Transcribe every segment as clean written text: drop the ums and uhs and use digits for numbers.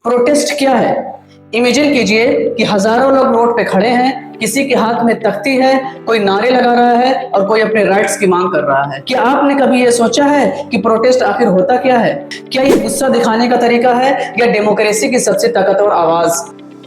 Protest क्या है? Imagine कीजिए कि हजारों लोग रोड पे खड़े हैं, किसी के हाथ में तख्ती है, कोई नारे लगा रहा है और कोई अपने राइट्स की मांग कर रहा है। क्या आपने कभी ये सोचा है कि प्रोटेस्ट आखिर होता क्या है? क्या ये गुस्सा दिखाने का तरीका है या डेमोक्रेसी की सबसे ताकतवर आवाज?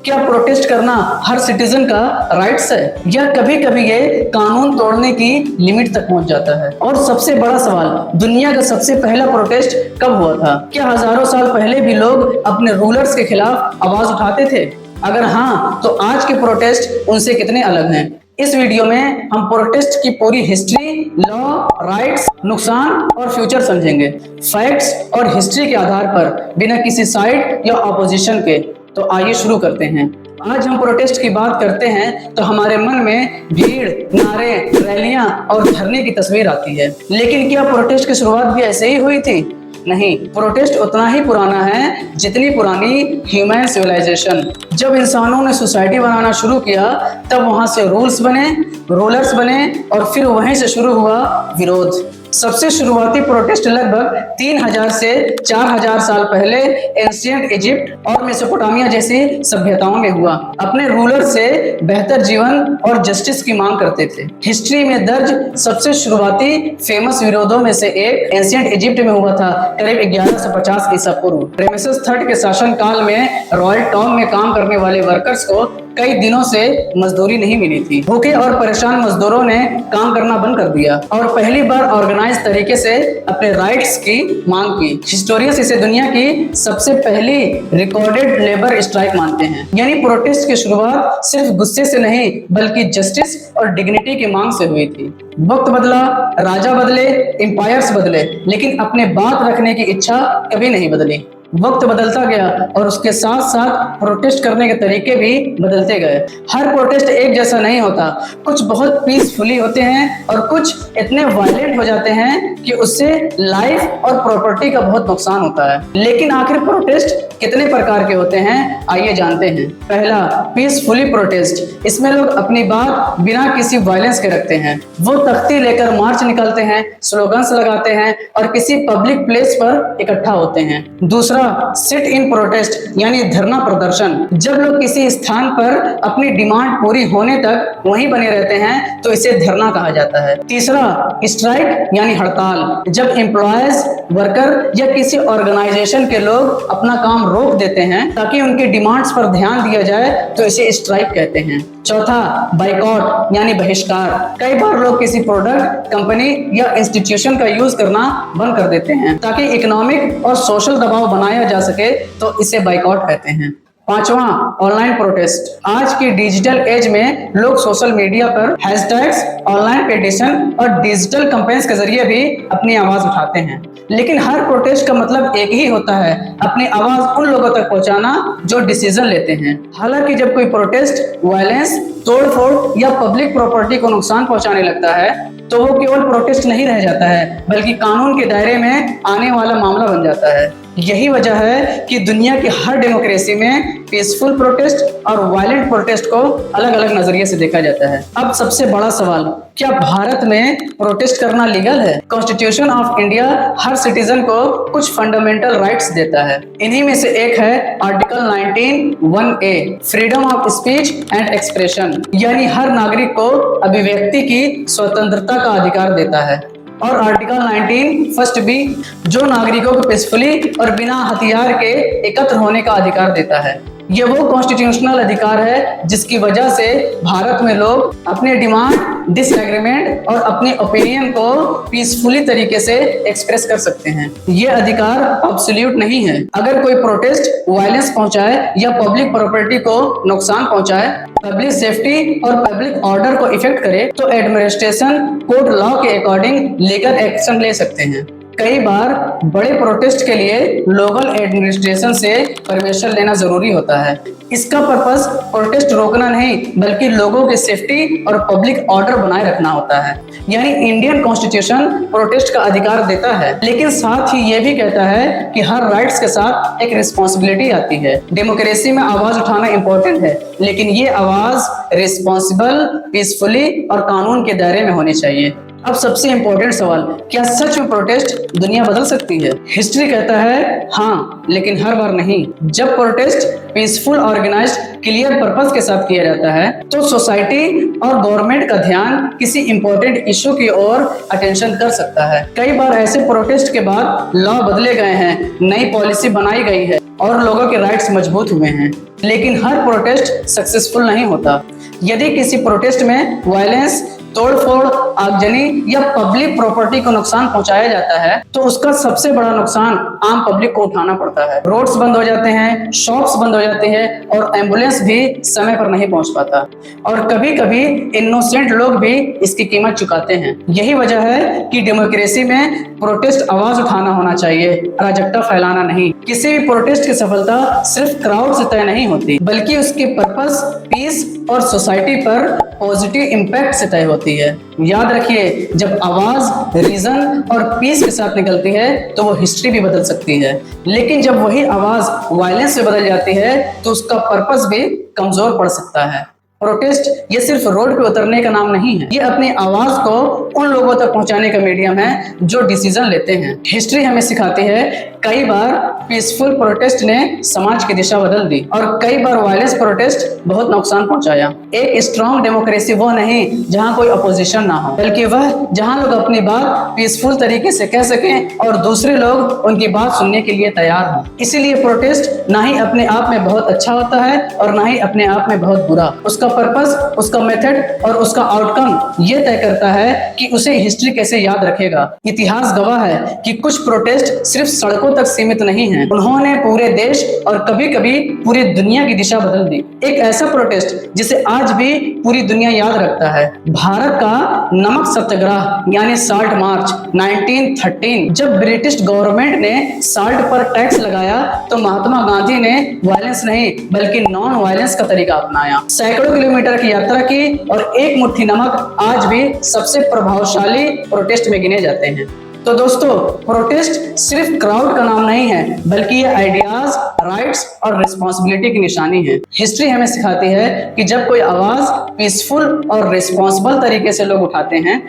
क्या प्रोटेस्ट करना हर सिटीजन का राइट्स है या कभी कभी ये कानून तोड़ने की लिमिट तक पहुंच जाता है? और सबसे बड़ा सवाल, दुनिया का सबसे पहला प्रोटेस्ट कब हुआ था? क्या हजारों साल पहले भी लोग अपने रूलर्स के खिलाफ आवाज उठाते थे? अगर हाँ, तो आज के प्रोटेस्ट उनसे कितने अलग हैं? इस वीडियो में हम प्रोटेस्ट की पूरी हिस्ट्री, लॉ, राइट्स, नुकसान और फ्यूचर समझेंगे, फैक्ट्स और हिस्ट्री के आधार पर, बिना किसी साइड या ऑपोजिशन के। तो आइए शुरू करते हैं। आज हम प्रोटेस्ट की बात करते हैं तो हमारे मन में भीड़, नारे, रैलियां और धरने की तस्वीर आती है। लेकिन क्या प्रोटेस्ट की शुरुआत भी ऐसे ही हुई थी? नहीं, प्रोटेस्ट उतना ही पुराना है जितनी पुरानी ह्यूमन सिविलाइजेशन। जब इंसानों ने सोसाइटी बनाना शुरू किया, तब वहां से रूल्स बने, रूलर्स बने और फिर वहीं से शुरू हुआ विरोध। सबसे शुरुआती प्रोटेस्ट लगभग 3000 से 4000 साल पहले एंशिएंट इजिप्ट और मेसोपोटामिया जैसी सभ्यताओं में हुआ। अपने रूलर से बेहतर जीवन और जस्टिस की मांग करते थे। हिस्ट्री में दर्ज सबसे शुरुआती फेमस विरोधों में से एक एंशिएंट इजिप्ट में हुआ था, करीब 1150 ईसा पूर्व। रेमेसेस III के शासन काल में रॉयल टॉम में काम करने वाले वर्कर्स को कई दिनों से मजदूरी नहीं मिली थी। भूखे और परेशान मजदूरों ने काम करना बंद कर दिया और पहली बार ऑर्गेनाइज तरीके से अपने राइट्स की मांग की। हिस्टोरियंस इसे दुनिया की सबसे पहली रिकॉर्डेड लेबर स्ट्राइक मानते हैं। यानी प्रोटेस्ट की शुरुआत सिर्फ गुस्से से नहीं, बल्कि जस्टिस और डिग्निटी की मांग से हुई थी। वक्त बदला, राजा बदले, एम्पायर्स बदले, लेकिन अपने बात रखने की इच्छा कभी नहीं बदली। वक्त बदलता गया और उसके साथ साथ प्रोटेस्ट करने के तरीके भी बदलते गए। हर प्रोटेस्ट एक जैसा नहीं होता, कुछ बहुत पीसफुली होते हैं और कुछ इतने वायलेंट हो जाते हैं कि उससे लाइफ और प्रॉपर्टी का बहुत नुकसान होता है। लेकिन आखिर प्रोटेस्ट कितने प्रकार के होते हैं, आइए जानते हैं। पहला, पीसफुली प्रोटेस्ट। इसमें लोग अपनी बात बिना किसी वायलेंस के रखते हैं। वो तख्ती लेकर मार्च निकालते हैं, स्लोगन्स लगाते हैं और किसी पब्लिक प्लेस पर इकट्ठा होते हैं। दूसरा, सिट इन प्रोटेस्ट यानी धरना प्रदर्शन। जब लोग किसी स्थान पर अपनी डिमांड पूरी होने तक वहीं बने रहते हैं तो इसे धरना कहा जाता है। तीसरा, स्ट्राइक यानी हड़ताल। जब एम्प्लॉयज, वर्कर या किसी ऑर्गेनाइजेशन के लोग अपना काम रोक देते हैं ताकि उनकी डिमांड्स पर ध्यान दिया जाए तो इसे स्ट्राइक कहते हैं। चौथा, बाइकॉट यानी बहिष्कार। कई बार लोग किसी प्रोडक्ट, कंपनी या इंस्टीट्यूशन का यूज करना बंद कर देते हैं ताकि इकोनॉमिक और सोशल दबाव बनाया जा सके, तो इसे बाइकॉट कहते हैं। पांचवा, ऑनलाइन प्रोटेस्ट। आज की डिजिटल एज में लोग सोशल मीडिया पर हैशटैग्स, ऑनलाइन पिटीशन और डिजिटल कैंपेन्स के जरिए भी अपनी आवाज उठाते हैं। लेकिन हर प्रोटेस्ट का मतलब एक ही होता है, अपनी आवाज उन लोगों तक पहुंचाना जो डिसीजन लेते हैं। हालांकि जब कोई प्रोटेस्ट वायलेंस, तोड़फोड़ या पब्लिक प्रॉपर्टी को नुकसान पहुंचाने लगता है तो वो केवल प्रोटेस्ट नहीं रह जाता है, बल्कि कानून के दायरे में आने वाला मामला बन जाता है। यही वजह है कि दुनिया की हर डेमोक्रेसी में पीसफुल प्रोटेस्ट और वायलेंट प्रोटेस्ट को अलग अलग नजरिए से देखा जाता है। अब सबसे बड़ा सवाल, क्या भारत में प्रोटेस्ट करना लीगल है? Constitution of India her citizen को कुछ फंडामेंटल राइट्स देता है। इन्हीं में से एक है article 19(1)(a), freedom of speech and expression, यानी हर नागरिक को अभिव्यक्ति की स्वतंत्रता का अधिकार देता है। और आर्टिकल 19(1)(b), जो नागरिकों को पीसफुली और बिना हथियार के एकत्र होने का अधिकार देता है। ये वो कॉन्स्टिट्यूशनल अधिकार है जिसकी वजह से भारत में लोग अपने डिमांड, डिसएग्रीमेंट और अपने ओपिनियन को पीसफुली तरीके से एक्सप्रेस कर सकते हैं। ये अधिकार एब्सोल्यूट नहीं है। अगर कोई प्रोटेस्ट वायलेंस पहुंचाए या पब्लिक प्रॉपर्टी को नुकसान पहुंचाए, पब्लिक सेफ्टी और पब्लिक ऑर्डर को इफेक्ट करे, तो एडमिनिस्ट्रेशन कोर्ट लॉ के अकॉर्डिंग लीगल एक्शन ले सकते हैं। कई बार बड़े प्रोटेस्ट के लिए लोकल एडमिनिस्ट्रेशन से परमिशन लेना जरूरी होता है। इसका पर्पस प्रोटेस्ट रोकना नहीं, बल्कि लोगों की सेफ्टी और पब्लिक ऑर्डर बनाए रखना होता है। यानी इंडियन कॉन्स्टिट्यूशन प्रोटेस्ट का अधिकार देता है, लेकिन साथ ही ये भी कहता है कि हर राइट्स के साथ एक रिस्पॉन्सिबिलिटी आती है। डेमोक्रेसी में आवाज उठाना इंपॉर्टेंट है, लेकिन ये आवाज रिस्पॉन्सिबल, पीसफुली और कानून के दायरे में होनी चाहिए। अब सबसे इंपॉर्टेंट सवाल, क्या सच में प्रोटेस्ट दुनिया बदल सकती है? हिस्ट्री कहता है हाँ, लेकिन हर बार नहीं। जब protest peaceful, organised, clear purpose के साथ किया जाता है तो सोसाइटी और गवर्नमेंट का ध्यान किसी इंपॉर्टेंट इशू की ओर अटेंशन कर सकता है। कई बार ऐसे प्रोटेस्ट के बाद लॉ बदले गए हैं, नई पॉलिसी बनाई गई है और लोगों के राइट्स मजबूत हुए हैं, लेकिन हर प्रोटेस्ट सक्सेसफुल नहीं होता। यदि किसी प्रोटेस्ट में वायलेंस, तोड़फोड़, आगजनी या पब्लिक प्रॉपर्टी को नुकसान पहुंचाया जाता है तो उसका सबसे बड़ा नुकसान आम पब्लिक को उठाना पड़ता है। रोड्स बंद हो जाते हैं, शॉप्स बंद हो जाते हैं और एम्बुलेंस भी समय पर नहीं पहुंच पाता, और कभी कभी इनोसेंट लोग भी इसकी कीमत चुकाते हैं। यही वजह है कि डेमोक्रेसी में प्रोटेस्ट आवाज उठाना होना चाहिए, अराजकता फैलाना नहीं। किसी भी प्रोटेस्ट की सफलता सिर्फ क्राउड से तय नहीं होती, बल्कि उसकी पर्पस, पीस और सोसाइटी पर पॉजिटिव इम्पैक्ट से तय होती है। याद रखिए, जब आवाज रीजन और पीस के साथ निकलती है तो वो हिस्ट्री भी बदल सकती है, लेकिन जब वही आवाज वायलेंस से बदल जाती है तो उसका पर्पस भी कमजोर पड़ सकता है। प्रोटेस्ट ये सिर्फ रोड पे उतरने का नाम नहीं है, ये अपनी आवाज को उन लोगों तक पहुंचाने का मीडियम है जो डिसीजन लेते हैं। हिस्ट्री हमें सिखाती है कई बार पीसफुल प्रोटेस्ट ने समाज की दिशा बदल दी और कई बार वायलेंस प्रोटेस्ट बहुत नुकसान पहुंचाया। एक स्ट्रॉन्ग डेमोक्रेसी वो नहीं जहां कोई अपोजिशन ना हो, बल्कि वह जहां लोग अपनी बात पीसफुल तरीके से कह सकें और दूसरे लोग उनकी बात सुनने के लिए तैयार हों। इसीलिए प्रोटेस्ट ना ही अपने आप में बहुत अच्छा होता है और ना ही अपने आप में बहुत बुरा। उसका पर्पस, उसका मेथड और उसका आउटकम ये तय करता है कि उसे हिस्ट्री कैसे याद रखेगा। इतिहास गवाह है कि कुछ प्रोटेस्ट सिर्फ सड़कों तक सीमित नहीं है, उन्होंने पूरे देश और कभी कभी पूरी दुनिया की दिशा बदल दी। एक ऐसा प्रोटेस्ट जिसे आज भी पूरी दुनिया याद रखता है, भारत का नमक सत्याग्रह यानी साल्ट मार्च 1913। जब ब्रिटिश गवर्नमेंट ने साल्ट पर टैक्स लगाया तो महात्मा गांधी ने वायलेंस नहीं बल्कि नॉन वायलेंस का तरीका अपनाया। सैकड़ों किलोमीटर की यात्रा की और एक मुट्ठी नमक आज भी सबसे प्रभावशाली प्रोटेस्ट में गिने जाते हैं। तो दोस्तों, प्रोटेस्ट सिर्फ क्राउड का नाम नहीं है, बल्कि ये आइडियाज, राइट्स और रिस्पॉन्सिबिलिटी की निशानी है। हिस्ट्री हमें सिखाती है कि जब कोई आवाज पीसफुल और रिस्पॉन्सिबल तरीके से लोग उठाते हैं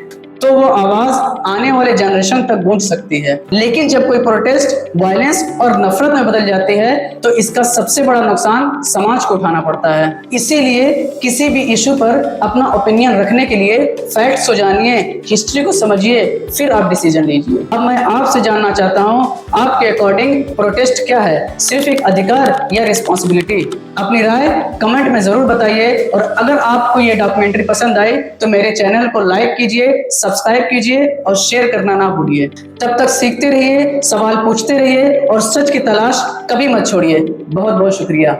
तो वो आवाज आने वाले जनरेशन तक गूंज सकती है, लेकिन जब कोई प्रोटेस्ट वायलेंस और नफरत में बदल जाती है तो इसका सबसे बड़ा नुकसान समाज को उठाना पड़ता है। इसीलिए किसी भी इशू पर अपना ओपिनियन रखने के लिए फैक्ट्स को जानिए, हिस्ट्री को समझिए, फिर आप डिसीजन लीजिए। अब मैं आपसे जानना चाहता हूँ, आपके अकॉर्डिंग प्रोटेस्ट क्या है, सिर्फ एक अधिकार या रिस्पॉन्सिबिलिटी? अपनी राय कमेंट में जरूर बताइए, और अगर आपको ये डॉक्यूमेंट्री पसंद आई तो मेरे चैनल को लाइक कीजिए, सब्सक्राइब कीजिए और शेयर करना ना भूलिए। तब तक सीखते रहिए, सवाल पूछते रहिए और सच की तलाश कभी मत छोड़िए। बहुत बहुत शुक्रिया।